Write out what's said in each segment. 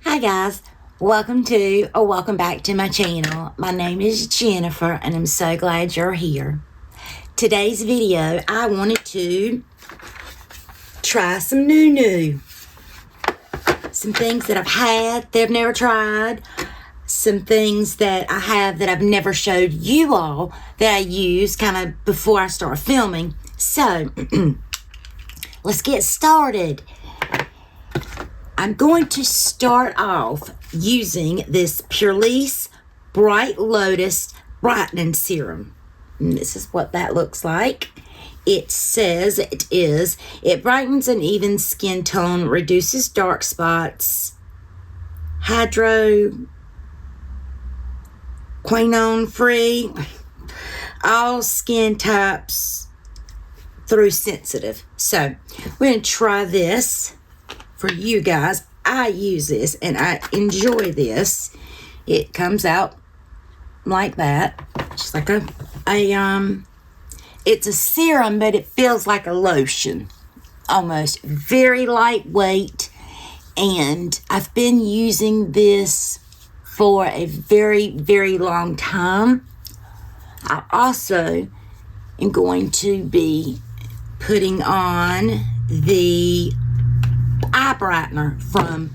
Hi guys, welcome back to my channel. My name is Jennifer and I'm so glad you're here. Today's video, I wanted to try some new. Some things that I've had that I've never tried. Some things that I have that I've never showed you all that I use kind of before I start filming. So, let's get started. I'm going to start off using this Purlisse Bright Lotus Brightening Serum. And this is what that looks like. It says it brightens an even skin tone, reduces dark spots, hydroquinone free, all skin types through sensitive. So we're going to try this. For you guys, I use this and I enjoy this. It comes out like that. Just like it's a serum, but it feels like a lotion. Almost very lightweight. And I've been using this for a very, very long time. I also am going to be putting on the eye brightener from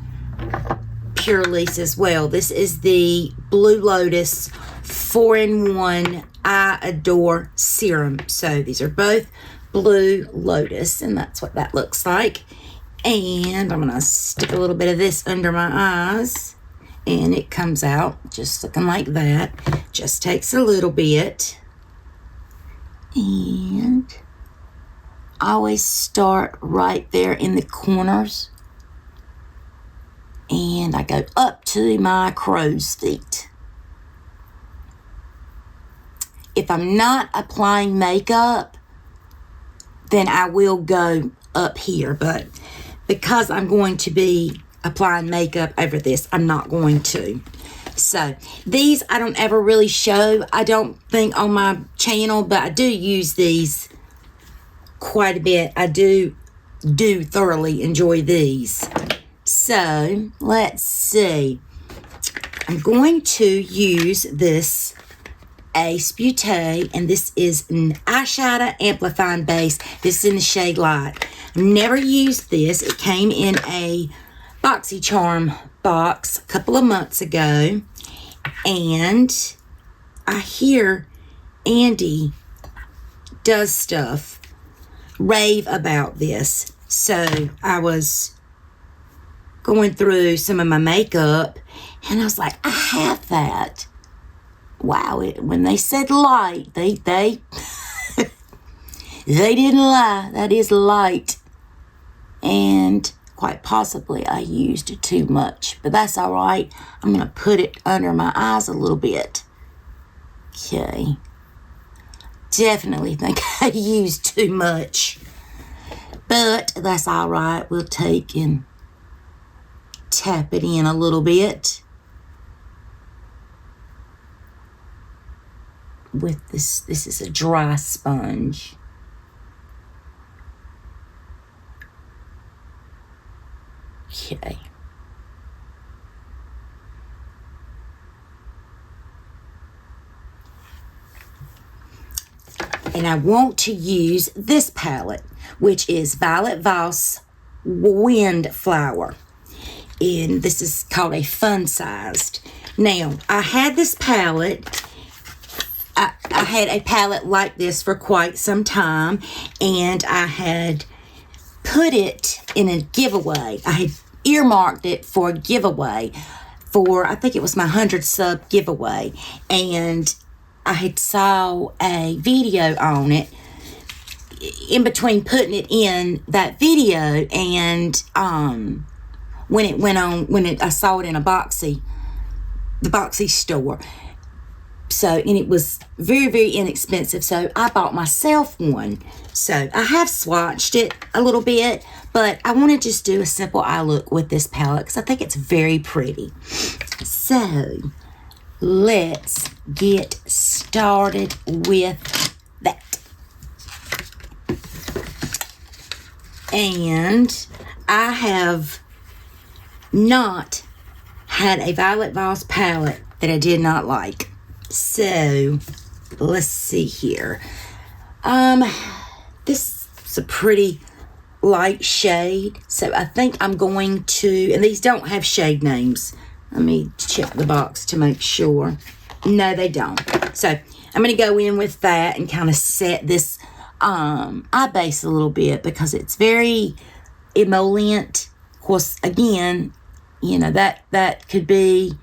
Purlisse as well. This is the Blue Lotus 4-in-1 Eye Adore Serum. So these are both Blue Lotus, and that's what that looks like. And I'm going to stick a little bit of this under my eyes, and it comes out just looking like that. Just takes a little bit. And I always start right there in the corners. And I go up to my crow's feet. If I'm not applying makeup, then I will go up here. But because I'm going to be applying makeup over this, I'm not going to. So these I don't ever really show, I don't think, on my channel, but I do use these quite a bit. I do thoroughly enjoy these. So let's see. I'm going to use this Beaute, and this is an eyeshadow amplifying base. This is in the shade Light. I've never used this. It came in a BoxyCharm box a couple of months ago, and I hear Andy does stuff rave about this. So I was going through some of my makeup and I was like, I have that. Wow, when they said light, they they didn't lie. That is light. And quite possibly I used too much, but that's all right. I'm going to put it under my eyes a little bit. Okay. Definitely think I used too much, but that's all right. We'll take and tap it in a little bit with this. This is a dry sponge. Okay. And I want to use this palette, which is Violet Voss Windflower. And this is called a fun sized. Now, I had this palette. I had a palette like this for quite some time, and I had put it in a giveaway. I had earmarked it for a giveaway for, I think it was my 100 sub giveaway, and I had saw a video on it in between putting it in that video and when it went on, I saw it in the Boxy store. So, and it was very, very inexpensive. So I bought myself one. So I have swatched it a little bit, but I want to just do a simple eye look with this palette because I think it's very pretty. So let's get started with that. And I have not had a Violet Voss palette that I did not like. So, let's see here. This is a pretty light shade. So, I think I'm going to, and these don't have shade names. Let me check the box to make sure. No, they don't. So, I'm going to go in with that and kind of set this eye base a little bit because it's very emollient. Of course, again, you know, that could be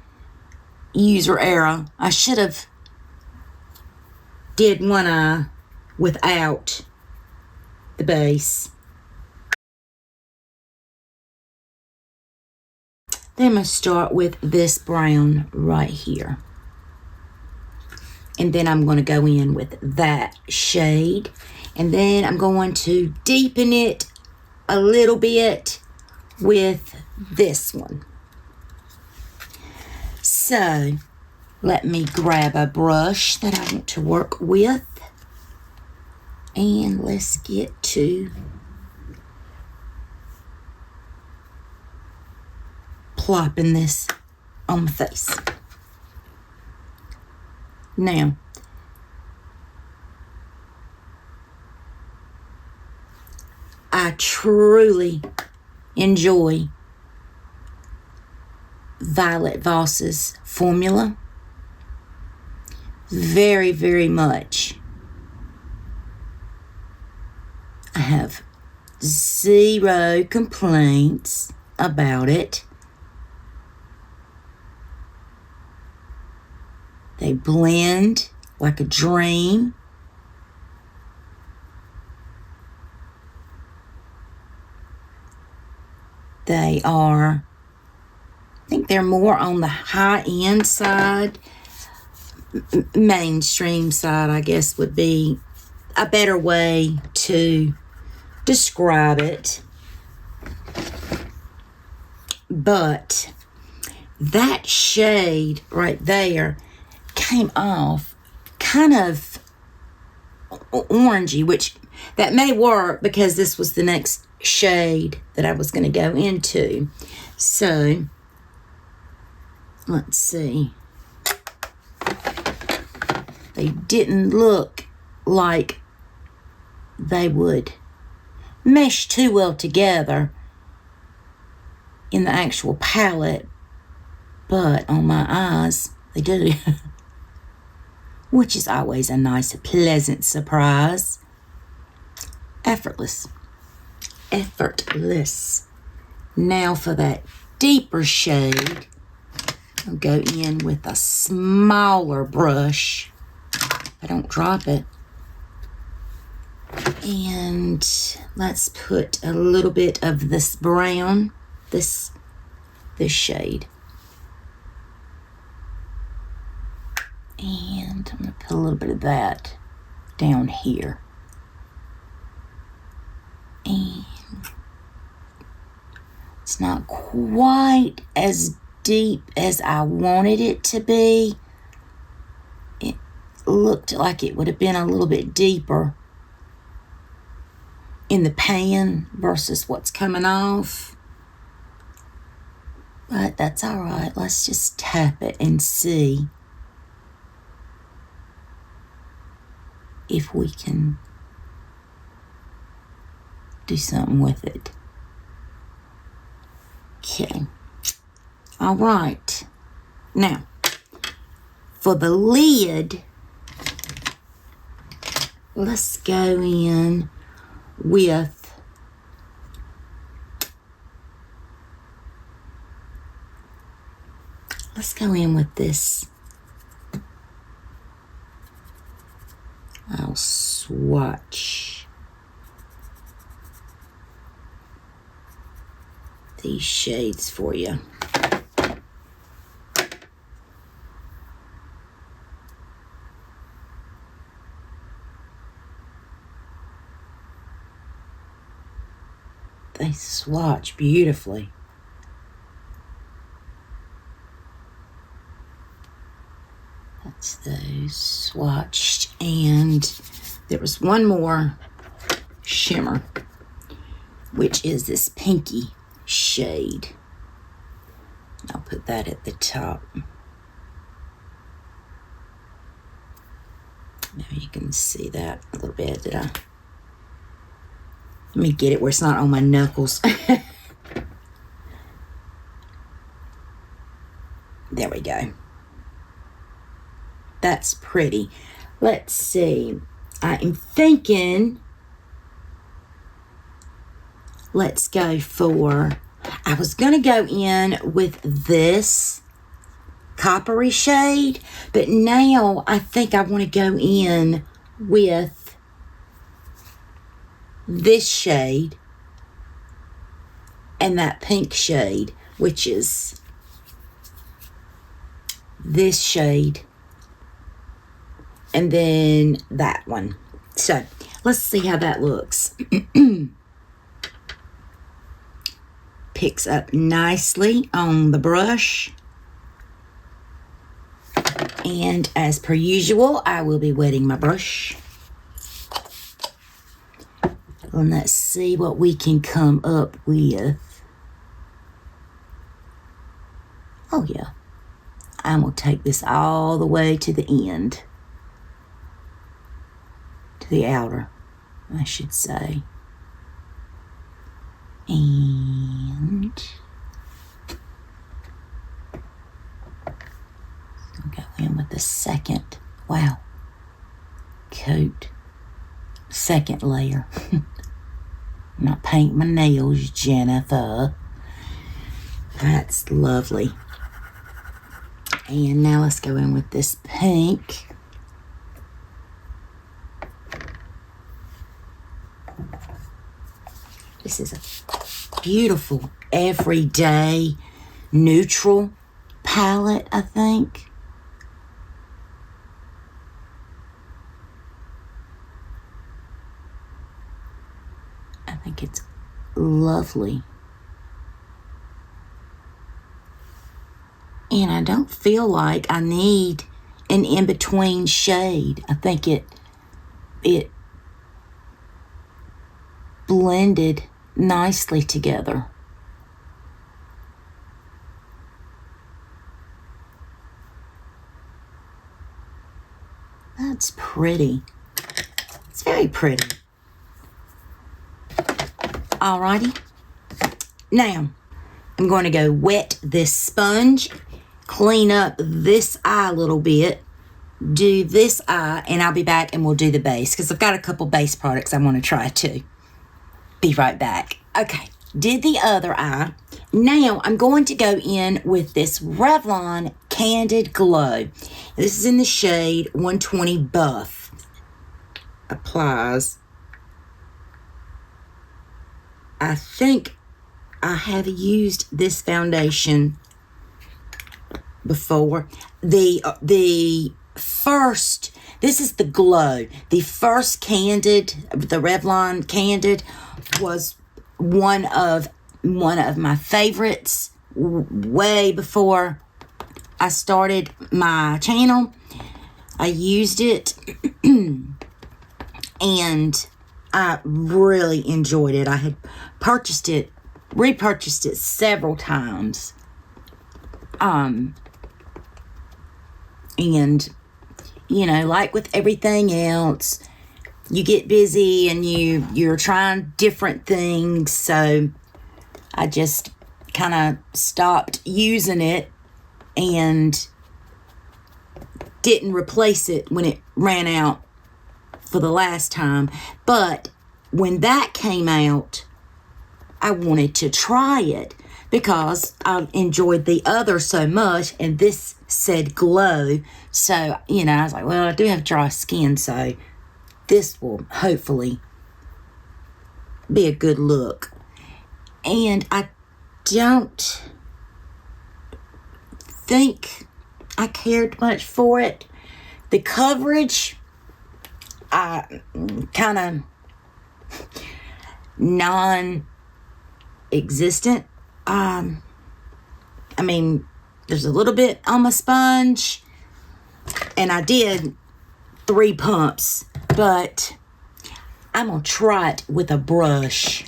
user error. I should have did one eye without the base. Then I'm going to start with this brown right here. And then I'm going to go in with that shade. And then I'm going to deepen it a little bit with this one. So, let me grab a brush that I want to work with. And let's get to plopping this on my face. Now, I truly enjoy Violet Voss's formula very, very much. I have zero complaints about it. They blend like a dream. They are, I think they're more on the high-end side. Mainstream side, I guess, would be a better way to describe it. But that shade right there came off kind of orangey, which that may work because this was the next shade that I was going to go into. So, let's see. They didn't look like they would mesh too well together in the actual palette, but on my eyes, they do. Which is always a nice, pleasant surprise. Effortless. Effortless. Now for that deeper shade, I'll go in with a smaller brush. I don't drop it. And let's put a little bit of this brown, this shade. And I'm going to put a little bit of that down here. And it's not quite as deep as I wanted it to be. It looked like it would have been a little bit deeper in the pan versus what's coming off. But that's all right. Let's just tap it and see if we can do something with it. Okay. All right. Now, for the lid, let's go in with this. I'll swatch these shades for you. They swatch beautifully. That's those swatched, and there was one more shimmer, which is this pinky shade. I'll put that at the top. Now you can see that a little bit. Let me get it where it's not on my knuckles. There we go. That's pretty. Let's see. I am thinking, let's go for, I was going to go in with this coppery shade, but now I think I want to go in with this shade and that pink shade, which is this shade, and then that one. So let's see how that looks. Picks up nicely on the brush, and as per usual, I will be wetting my brush. And let's see what we can come up with. Oh yeah, I'm going to take this all the way to the end. To the outer, I should say. And I'll go in with the second, wow, coat. Second layer. I'm not painting my nails, Jennifer. That's lovely. And now let's go in with this pink. This is a beautiful everyday neutral palette, I think. I think it's lovely. And I don't feel like I need an in-between shade. I think it blended nicely together. That's pretty. It's very pretty. Alrighty. Now, I'm going to go wet this sponge, clean up this eye a little bit, do this eye, and I'll be back and we'll do the base because I've got a couple base products I want to try too. Be right back. Okay, did the other eye. Now I'm going to go in with this Revlon Candid Glow. This is in the shade 120 Buff. Applies. I think I have used this foundation before. The first, this is the Glow. The first Candid, the Revlon Candid, was one of my favorites way before I started my channel. I used it and I really enjoyed it. I had repurchased it several times. And you know, like with everything else, you get busy and you're trying different things, so I just kind of stopped using it and didn't replace it when it ran out for the last time. But when that came out, I wanted to try it because I enjoyed the other so much, and this said Glow. So, you know, I was like, well, I do have dry skin, so this will hopefully be a good look. And I don't think I cared much for it. The coverage, I kind of non-existent. I mean, there's a little bit on my sponge, and I did 3 pumps, but I'm going to try it with a brush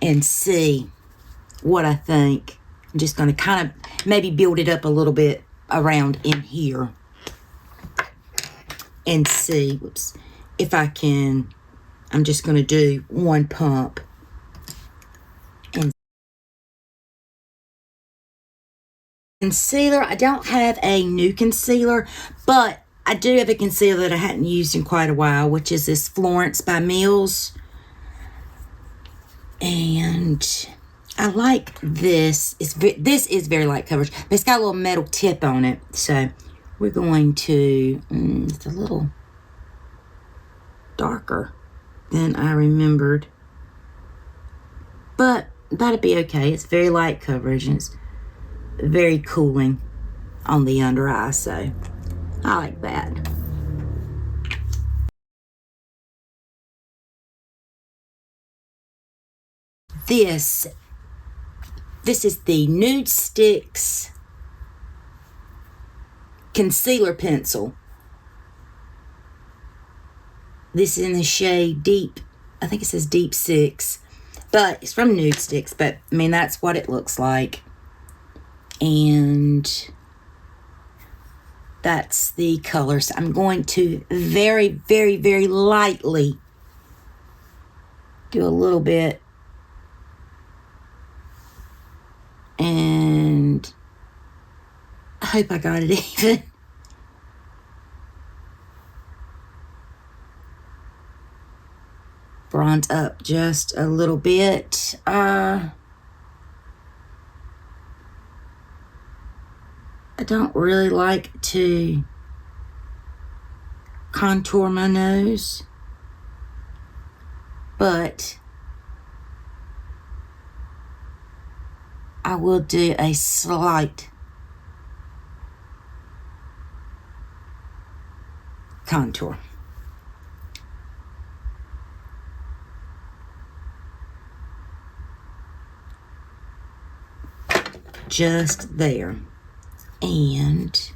and see what I think. I'm just going to kind of maybe build it up a little bit around in here. And see, whoops, if I can, I'm just going to do one pump. And concealer, I don't have a new concealer, but I do have a concealer that I hadn't used in quite a while, which is this Florence by Mills. And I like this. This is very light coverage, but it's got a little metal tip on it. So we're going to, it's a little darker than I remembered. But that'd be okay. It's very light coverage and it's very cooling on the under eye. So I like that. This is the NudeSticks Concealer Pencil. This is in the shade Deep, I think it says Deep 6. But it's from NudeSticks, but I mean, that's what it looks like. And that's the color. So I'm going to very, very, very lightly do a little bit. And I hope I got it even. Bronze up just a little bit. I don't really like to contour my nose, but I will do a slight contour. Just there. And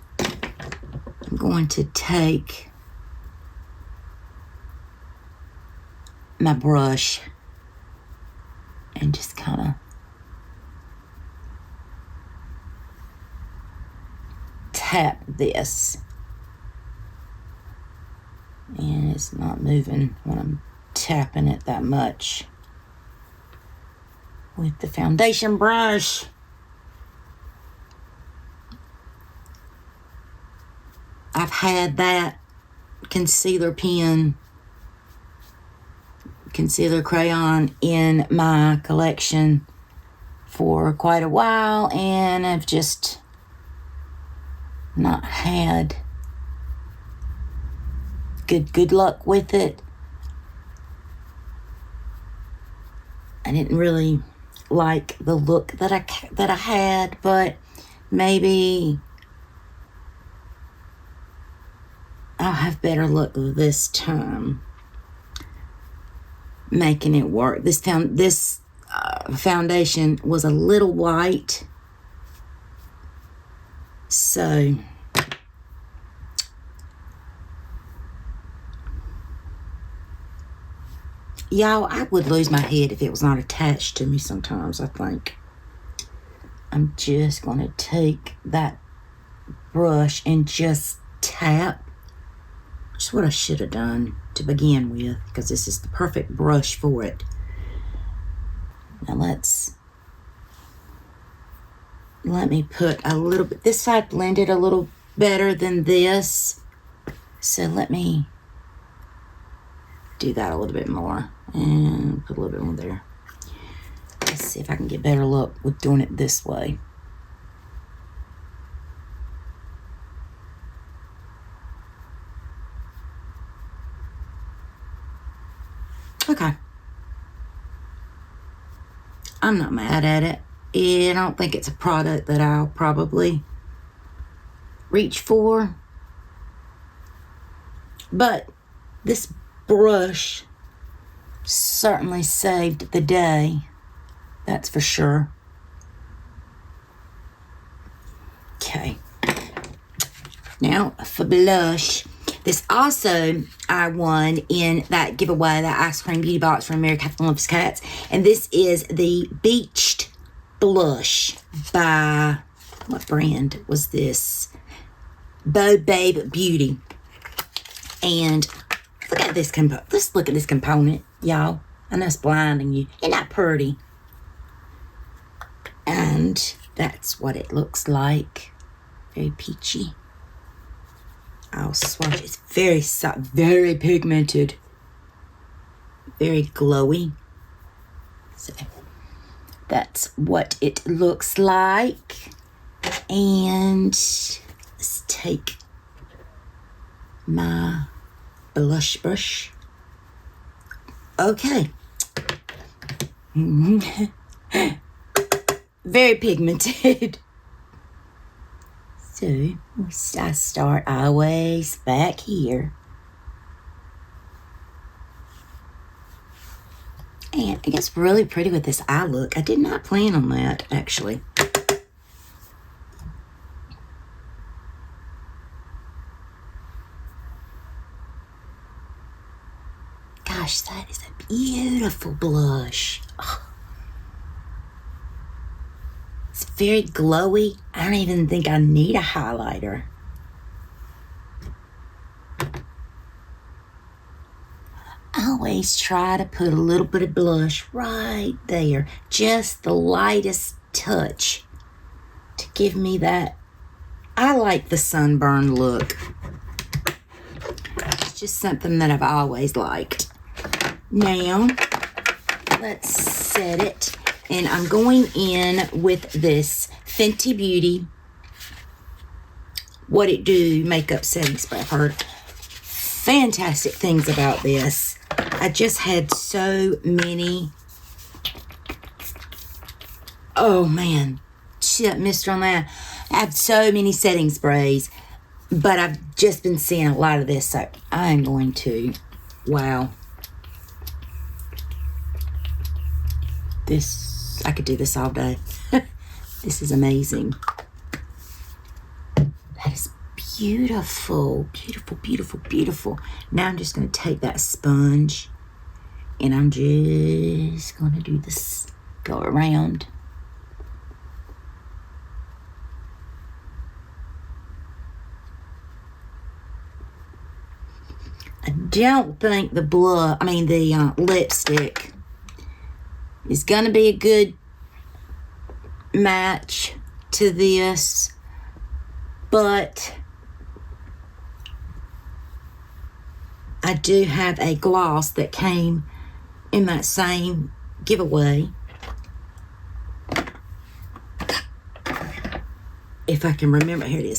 I'm going to take my brush and just kind of tap this. And it's not moving when I'm tapping it that much with the foundation brush. I've had that concealer pen, concealer crayon in my collection for quite a while, and I've just not had good luck with it. I didn't really like the look that I had, but maybe I'll have better luck this time making it work. This foundation was a little white, so y'all, I would lose my head if it was not attached to me sometimes, I think. I'm just going to take that brush and just tap. Just what I should have done to begin with, because this is the perfect brush for it. Now let me put a little bit, this side blended a little better than this. So let me do that a little bit more and put a little bit more there. Let's see if I can get better luck with doing it this way. Okay. I'm not mad at it. I don't think it's a product that I'll probably reach for. But this brush certainly saved the day. That's for sure. Okay. Now for blush. This also I won in that giveaway, that ice cream beauty box from American Olympus Cats. And this is the Beached blush by, what brand was this? Beaute Beauty. And look at this component. Let's look at this component, y'all. I know it's blinding you. Isn't that pretty? And that's what it looks like. Very peachy. I'll swatch. It's very soft, very pigmented, very glowy. So that's what it looks like. And let's take my blush brush. Okay. Very pigmented. So I start always back here. And it gets really pretty with this eye look. I did not plan on that, actually. Gosh, that is a beautiful blush. Oh. It's very glowy. I don't even think I need a highlighter. I always try to put a little bit of blush right there. Just the lightest touch to give me that. I like the sunburn look. It's just something that I've always liked. Now, let's set it. And I'm going in with this Fenty Beauty What It Do makeup setting spray. I've heard fantastic things about this. I just had so many. Oh man, see that mister on that? I have so many setting sprays, but I've just been seeing a lot of this, so I'm going to, wow. This, I could do this all day. This is amazing. That is beautiful, beautiful, beautiful, beautiful. Now I'm just going to take that sponge and I'm just going to do this, go around. I don't think the lipstick is going to be a good match to this, but I do have a gloss that came in that same giveaway. If I can remember, here it is.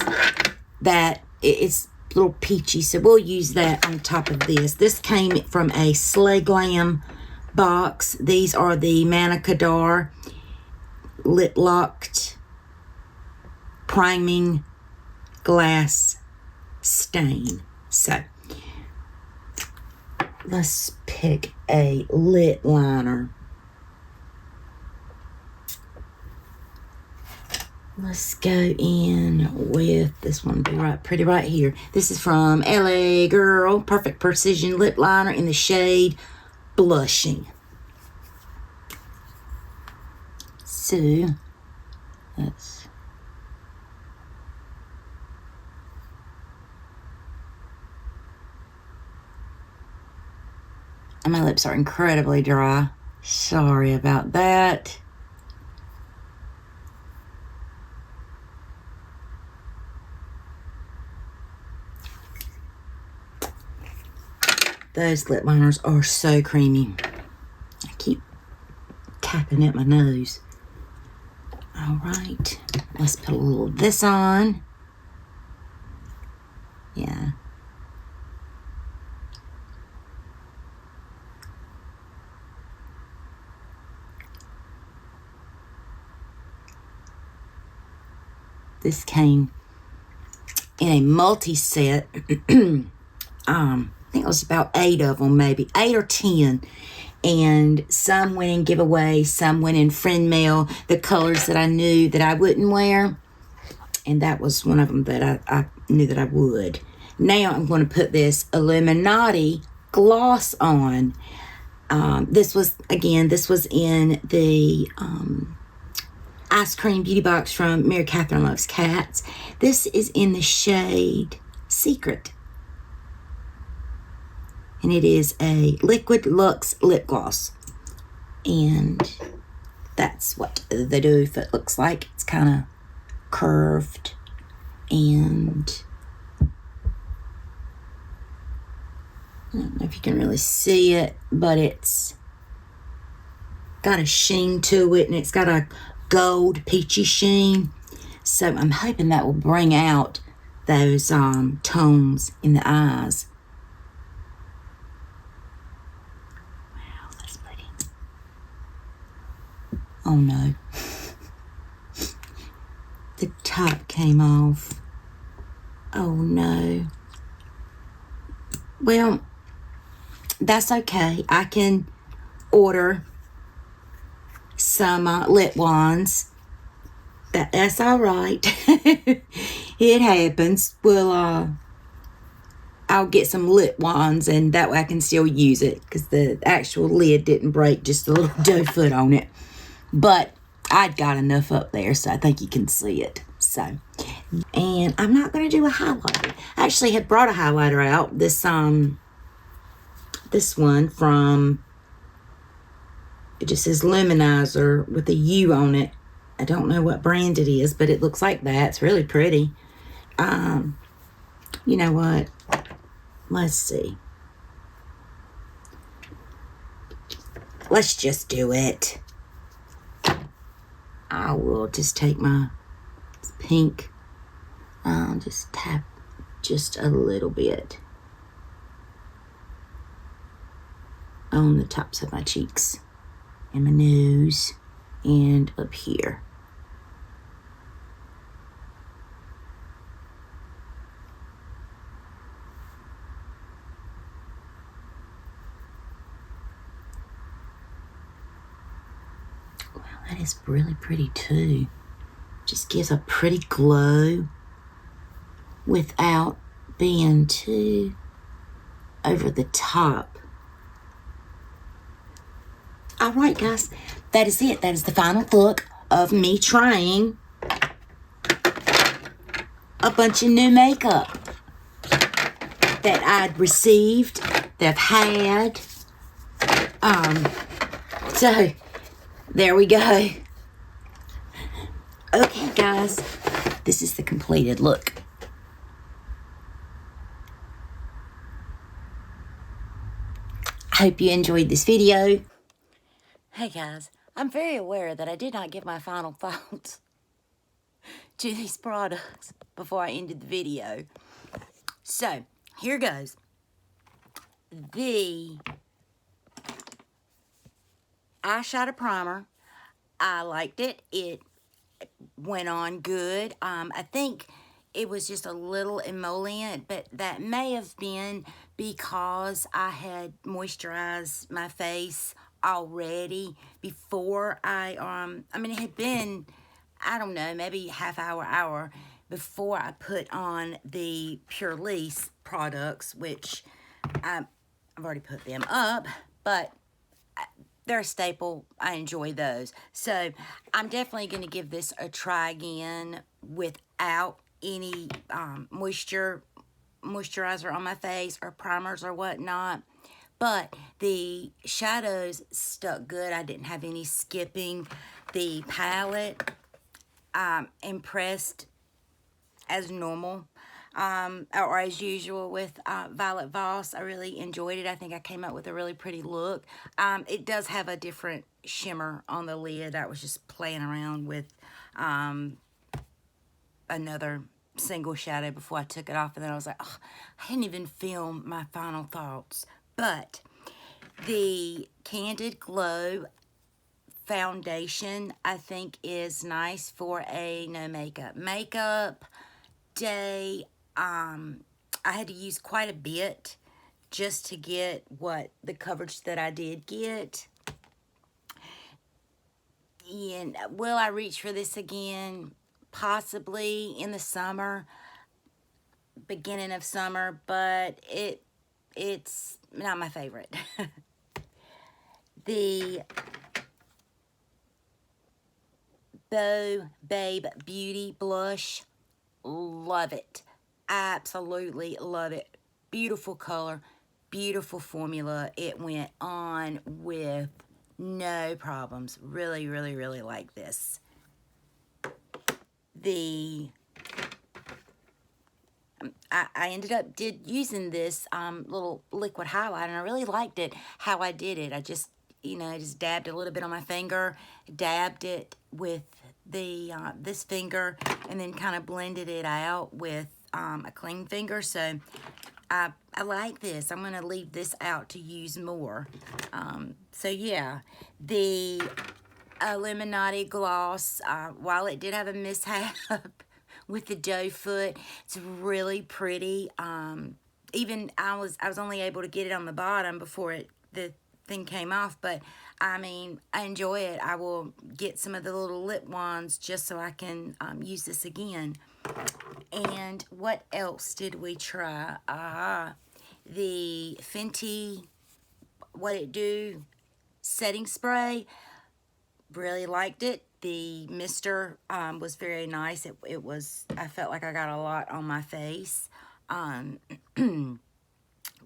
That it's a little peachy, so we'll use that on top of this. This came from a Slay Glam box. These are the Manna Kadar Lip Locked Priming Glass Stain. So let's pick a lip liner. Let's go in with this one. Be right, pretty right here. This is from LA Girl Perfect Precision Lip Liner in the shade Blushing. So let's. And my lips are incredibly dry. Sorry about that. Those lip liners are so creamy. I keep tapping at my nose. All right, let's put a little of this on. Yeah. This came in a multi-set. I think it was about 8 of them, maybe 8 or 10, and some went in giveaway, some went in friend mail, the colors that I knew that I wouldn't wear, and that was one of them that I knew that I would. Now I'm going to put this Illuminati Gloss on. This was in the Ice Cream Beauty Box from Mary Catherine Loves Cats. This is in the shade Secret. And it is a Liquid Luxe Lip Gloss. And that's what the doe foot looks like. It's kind of curved. And I don't know if you can really see it, but it's got a sheen to it, and it's got a gold peachy sheen. So I'm hoping that will bring out those tones in the eyes. Wow, that's pretty. Oh no. The top came off. Oh no. Well, that's okay. I can order some lip wands. That's all right. It happens. Well, I'll get some lip wands, and that way I can still use it, because the actual lid didn't break, just a little doe foot on it. But I'd got enough up there, so I think you can see it. So, and I'm not going to do a highlighter. I actually had brought a highlighter out. This one from, it just says Luminizer with a U on it. I don't know what brand it is, but it looks like that. It's really pretty. You know what? Let's see. Let's just do it. I will just take my pink. I'll just tap just a little bit on the tops of my cheeks and my nose and up here. Wow, that is really pretty too. Just gives a pretty glow without being too over the top. All right, guys, that is it. That is the final look of me trying a bunch of new makeup that I'd received, that I've had. So there we go. Okay, guys, this is the completed look. I hope you enjoyed this video. Hey guys, I'm very aware that I did not give my final thoughts to these products before I ended the video. So, here goes. The eyeshadow primer, I liked it. It went on good. I think it was just a little emollient, but that may have been because I had moisturized my face already before I mean, it had been, I don't know, maybe half hour before I put on the Purlisse products, which I've already put them up, but they're a staple. I enjoy those. So I'm definitely going to give this a try again without any moisturizer on my face or primers or whatnot. But the shadows stuck good. I didn't have any skipping. The palette, impressed as normal. Or as usual with Violet Voss. I really enjoyed it. I think I came up with a really pretty look. It does have a different shimmer on the lid. I was just playing around with another single shadow before I took it off, and then I was like, oh, I didn't even film my final thoughts. But the Candid Glow foundation, I think, is nice for a no makeup day. I had to use quite a bit just to get what the coverage that I did get. And will I reach for this again? Possibly in the summer, beginning of summer, but it's not my favorite. The Babe Beauty Blush. Love it. Absolutely love it. Beautiful color, beautiful formula. It went on with no problems. Really, really, really like this. I ended up using this little liquid highlight, and I really liked it how I did it. I just, just dabbed a little bit on my finger, dabbed it with the this finger, and then kind of blended it out with a clean finger. So I like this. I'm going to leave this out to use more. So yeah, the Illuminati Gloss, while it did have a mishap with the doe foot, it's really pretty. Even I was only able to get it on the bottom before the thing came off, but I mean, I enjoy it. I will get some of the little lip ones just so I can use this again. And what else did we try? The Fenty What It Do setting spray. Really liked it. The mister was very nice. It was, I felt like I got a lot on my face.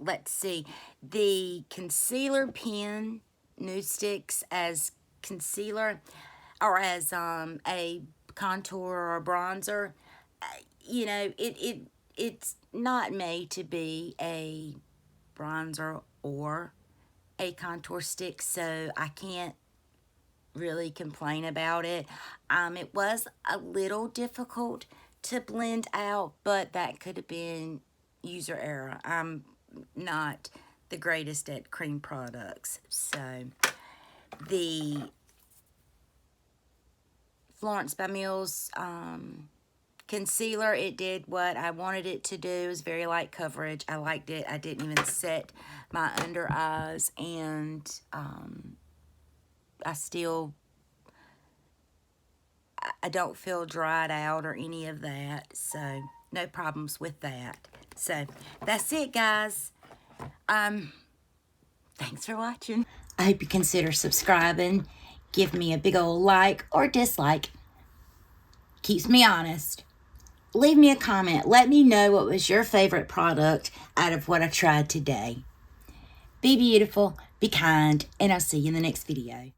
Let's see. The concealer pen, NudeSticks as concealer, or as a contour or a bronzer. It's not made to be a bronzer or a contour stick, so I can't really complain about it. It was a little difficult to blend out, but that could have been user error. I'm not the greatest at cream products. So the Florence by Mills concealer, it did what I wanted it to do. It was very light coverage. I liked it. I didn't even set my under eyes, and I don't feel dried out or any of that, so no problems with that. So that's it, guys. Thanks for watching. I hope you consider subscribing. Give me a big old like or dislike. Keeps me honest. Leave me a comment. Let me know what was your favorite product out of what I tried today. Be beautiful, be kind, and I'll see you in the next video.